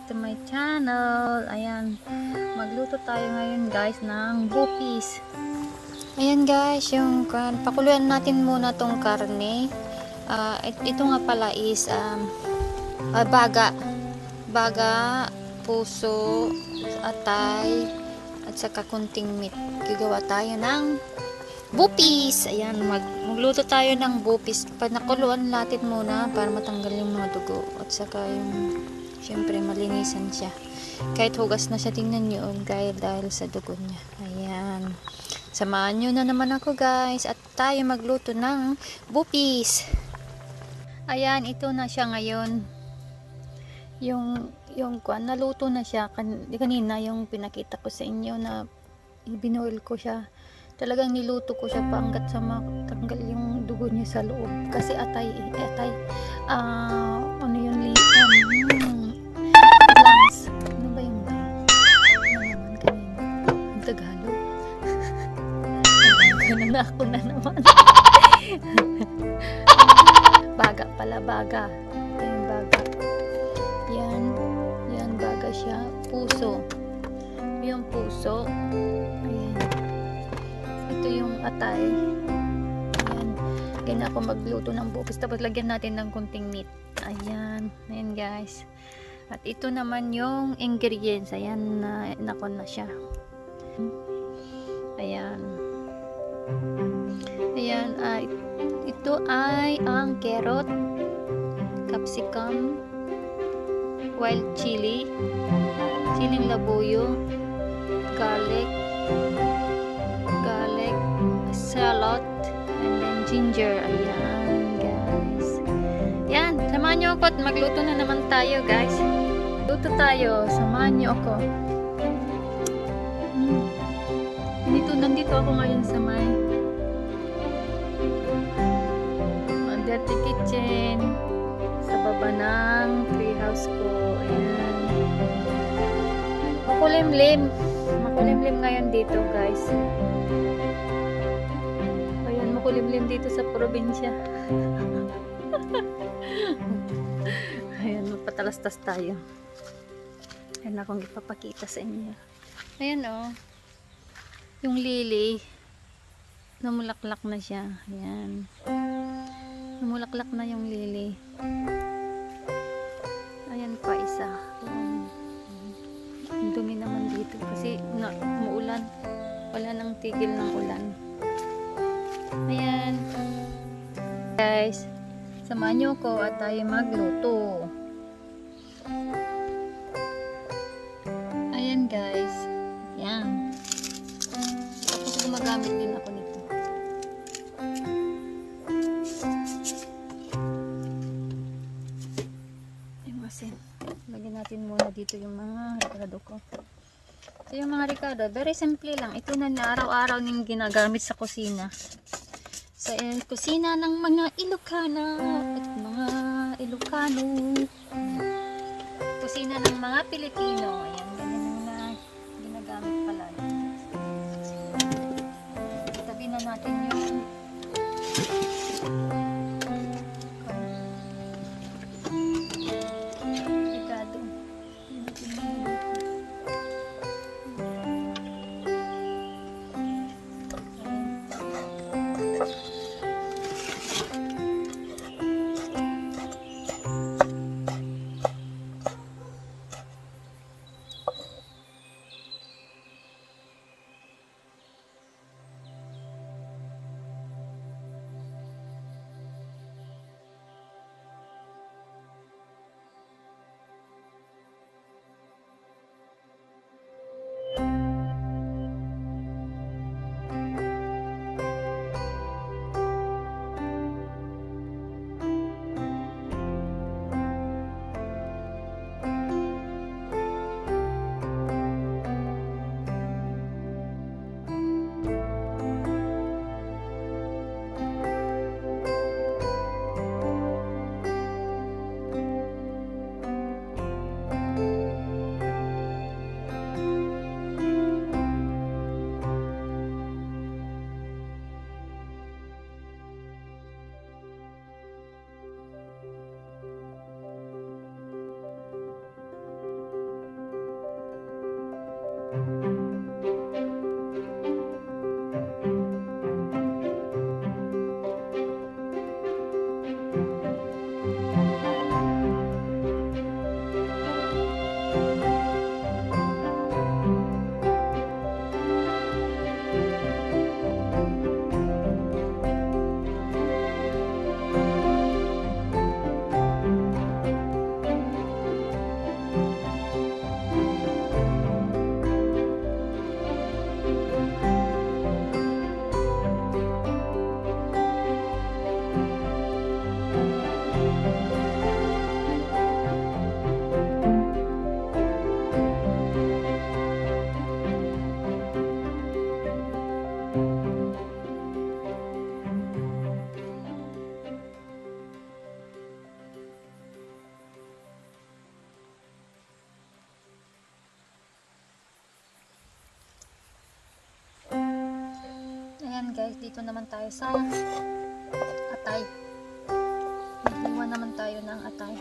to my channel. Ayan, magluto tayo ngayon guys ng bopis. Ayan guys, yung pakuluan natin muna tong karne. Ito nga pala is baga, puso, atay, at saka kunting meat. Gagawa tayo ng bopis. Ayan, magluto tayo ng bopis. Panakuluan natin muna para matanggal yung mga dugo. At saka yung, syempre, malinisan siya. Kahit hugas na siya, tingnan nyo, dahil sa dugo niya. Ayan. Samahan nyo na naman ako guys. At tayo magluto ng bopis. Ayan, ito na siya ngayon. Yung naluto na siya. Kanina, yung pinakita ko sa inyo na binoil ko siya. Talagang niluto ko siya pa hanggat sa matanggal yung dugo niya sa loob. Kasi atay, ano yun, lungs. Ano ba yung ano naman kanina? Ang Tagalog. Ganun na ako na naman. Baga pala, baga. Ito yung baga. Yan, baga siya. Puso. Yung puso. Ayan. Ito yung atay. Ayan. Ganyan ako magluto ng bopis. Tapos lagyan natin ng kunting meat. Ayan. Ayan guys. At ito naman yung ingredients. Ayan. Nakon na siya. Ayan. Ayan. Ito ay ang carrot, capsicum, wild chili, siling labuyo, garlic, salad, and then ginger. Ayan guys. Yan, samahan nyo ako at magluto na naman tayo guys. Luto tayo, samahan nyo ako. Nandito ako ngayon sa may dirty kitchen sa baba ng treehouse ko. Ayan. Makulimlim ngayon dito guys. Ayan, makulimlim dito sa probinsya. Ayan, mapatalastas tayo. Ayan akong ipapakita sa inyo. Ayan oh, yung lily namulaklak na siya. Ayan, namulaklak na yung lily. Ayan pa isa. Ang dumi naman dito kasi umuulan. Wala nang tigil ng ulan. Ayan guys, samahan nyo ko at tayo magluto. Ayan guys, yan. Tapos gumagamit din ako nito. Ayan kasi lagyan natin muna dito yung mga ricado ko. So yung mga ricado, very simple lang. Ito na araw-araw ning ginagamit sa kusina. Sa kusina ng mga ilocana at mga ilocano. Kusina ng mga Pilipino. Ayan, ganyan na ginagamit pala. Itabi na natin yung ricado. Ayan guys, dito naman tayo sa atay. Iwan naman tayo ng atay.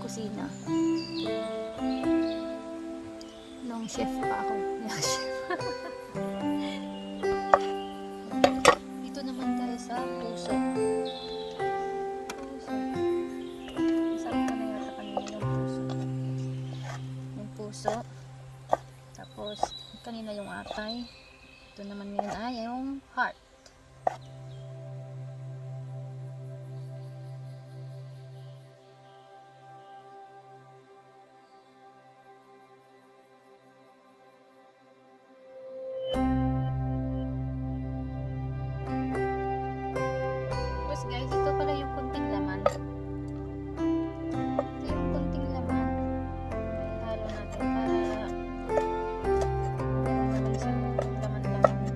Kusina. Nung chef pa ako. Yeah, chef. Dito naman tayo sa puso. Sabi ko na yata kanina yung puso. Yung puso. Tapos, kanina yung atay. Ito naman ngayon ay yung heart. Guys, ito pala yung kunting laman. Ito yung kunting laman. Halo natin para naman siya laman-laman.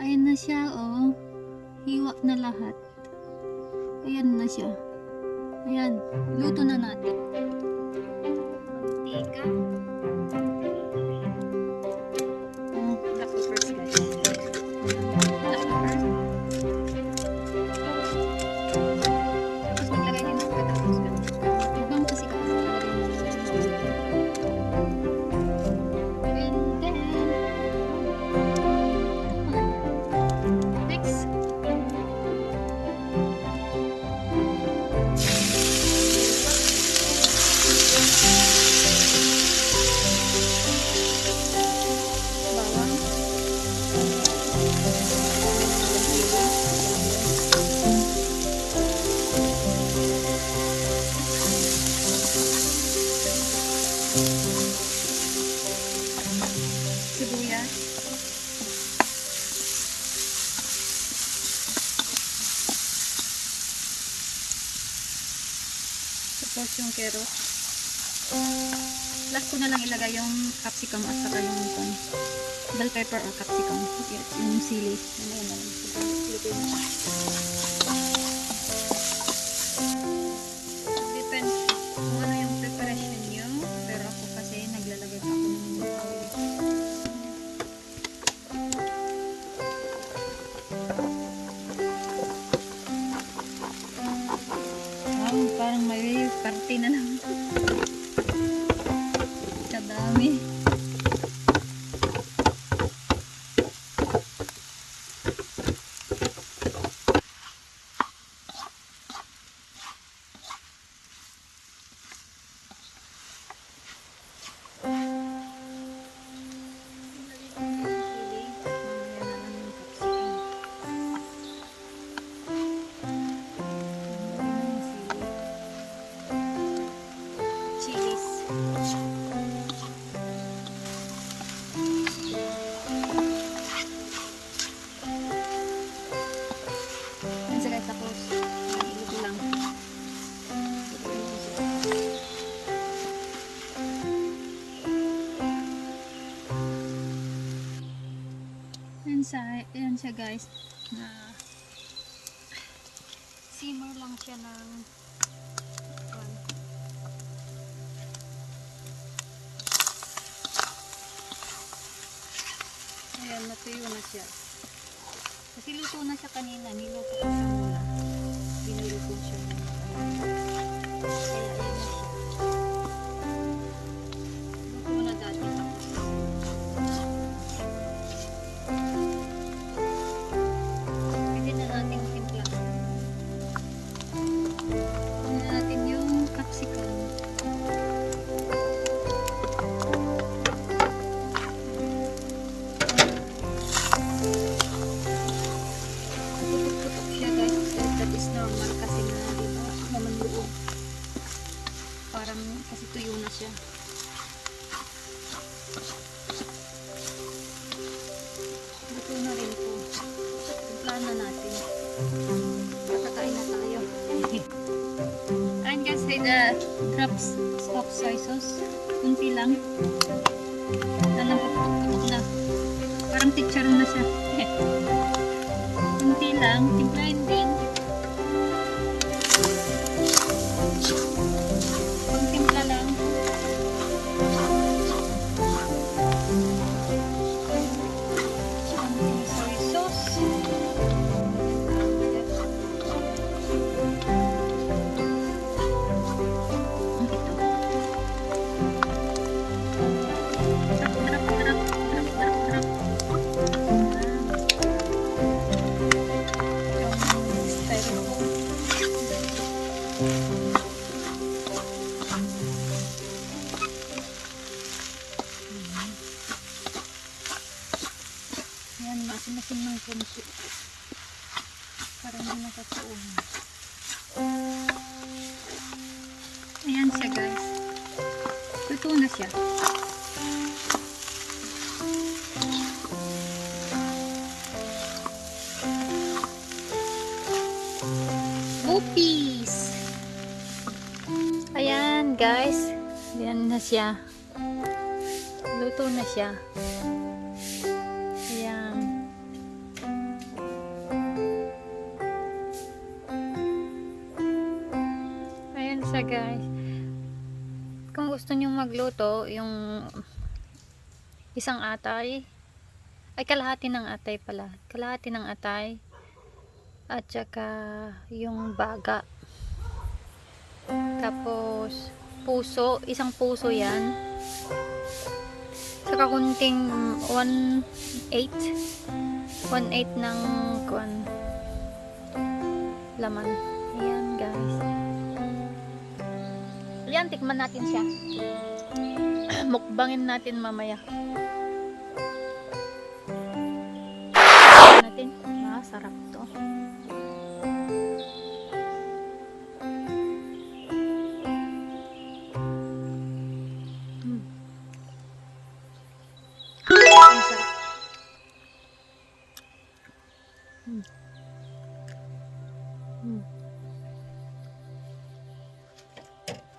Ayan na siya, oh. Hiwa na lahat. Ayan na siya. Ayan. Luto na natin. Mantika. Oh, black peppers, guys. Black pepper. Tapos maglagay din ng pagkatapos. Mukhang kasi kapag maglagay mo. And then, next. Sibuyas. Tapos yung carrot. Last ko na lang ilagay yung capsicum at saka yung bell pepper or capsicum. Yung sili. Yan na lang. Depends kung ano yung preparation nyo. Pero ako kasi naglalagay pa ako ng oil. Wow, parang may party na lang. Kadami. Ayan siya guys, na simmer lang siya ng Ayan, natuyo na siya. Kasi luto na siya kanina. Niluto ko siya muna. Biniluto siya muna. Kaya ayan na siya. Luto na dati tapos. Pwede na natin timpla. Pwede na natin yung capsicum. Normal kasi nga dito naman loob parang kasi tuyo na siya. Luto na rin po. Plan na natin. Kakakain na tayo. Ayan guys, say the drops of soy sauce. Kunti lang. Alam ko putok na. Parang chicharon na siya. Kunti lang. Timplahin din. Timpla lang. Soy sauce. Yan, masin-masin ng konso. Parang hindi nakatuon. Ayan siya guys. Luto na siya. Bopis! Ayan guys. Ayan na siya. Luto na siya. Ayan. Ayan siya guys. Kung gusto nyo magluto, yung isang atay, ay kalahati ng atay pala. Kalahati ng atay. At saka yung baga. Tapos puso, isang puso yan. Saka kunting 1/8 ng laman. Ayan guys. Ayan, tikman natin siya. Mukbangin natin mamaya. Natin. Sarap to. Ang sarap.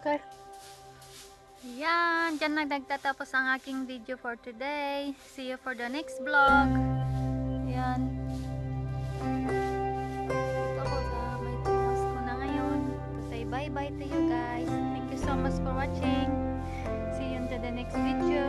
Okay. Yan, dyan na nagtatapos ang aking video for today. See you for the next vlog. Yan. Ito ako sa may house ko na ngayon. To say bye-bye to you guys. Thank you so much for watching. See you in the next video.